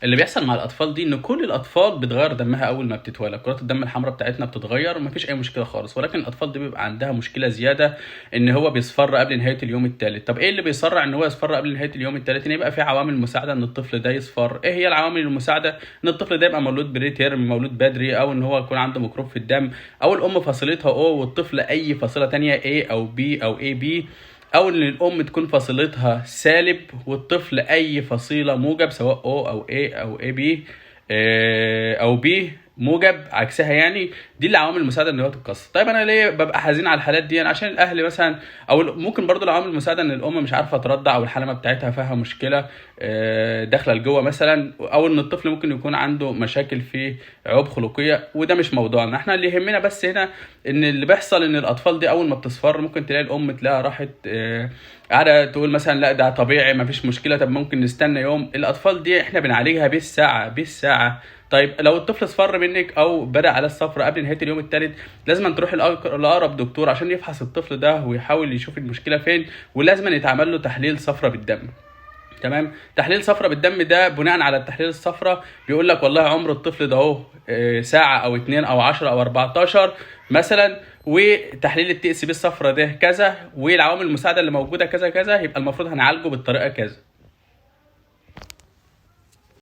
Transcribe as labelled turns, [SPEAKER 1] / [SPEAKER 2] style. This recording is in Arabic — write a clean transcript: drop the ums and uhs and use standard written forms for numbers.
[SPEAKER 1] اللي بيحصل مع الاطفال دي ان كل الاطفال بتغير دمها اول ما بتتولد، كرات الدم الحمراء بتاعتنا بتتغير ومفيش اي مشكله خالص، ولكن الاطفال دي بيبقى عندها مشكله زياده ان هو بيصفر قبل نهايه اليوم الثالث. طب ايه اللي بيسرع ان هو يصفر قبل نهايه اليوم الثالث؟ ان يبقى في عوامل مساعده ان الطفل ده يصفر. ايه هي العوامل المساعده؟ ان الطفل ده يبقى مولود بري تيرم، مولود بدري، او ان هو يكون عنده ميكروب في الدم، او الام فصيلتها او والطفل اي فصيله تانية A او B او AB، او ان الام تكون فصيلتها سالب والطفل اي فصيله موجب سواء O او A او AB او B موجب عكسها يعني. دي العوامل المساعده ان هو تتكسر. طيب انا ليه ببقى حزين على الحالات دي؟ عشان الاهل مثلا، او ممكن برضو العوامل المساعده ان الام مش عارفه ترضع او الحلمه بتاعتها فيها مشكله داخله لجوه مثلا، او ان الطفل ممكن يكون عنده مشاكل في عيوب خلقيه، وده مش موضوعنا احنا. اللي يهمنا بس هنا ان اللي بيحصل ان الاطفال دي اول ما بتصفر ممكن تلاقي الام تلاقيها راحت قاعده تقول مثلا لا ده طبيعي مفيش مشكله، طب ممكن نستنى يوم. الاطفال دي احنا بنعالجها بالساعه بالساعه. طيب لو الطفل اصفر منك او بدا على الصفر قبل نهايه اليوم الثالث، لازم تروح لاقرب دكتور عشان يفحص الطفل ده ويحاول يشوف المشكله فين، ولازم يتعمل له تحليل صفرة بالدم. تمام. تحليل صفرة بالدم ده بناء على التحليل الصفرة بيقول لك والله عمر الطفل ده اهو ساعه او 2 او 10 او 14 مثلا، وتحليل التي اس بي الصفرة ده كذا، والعوامل المساعده اللي موجوده كذا كذا، يبقى المفروض هنعالجه بالطريقه كذا.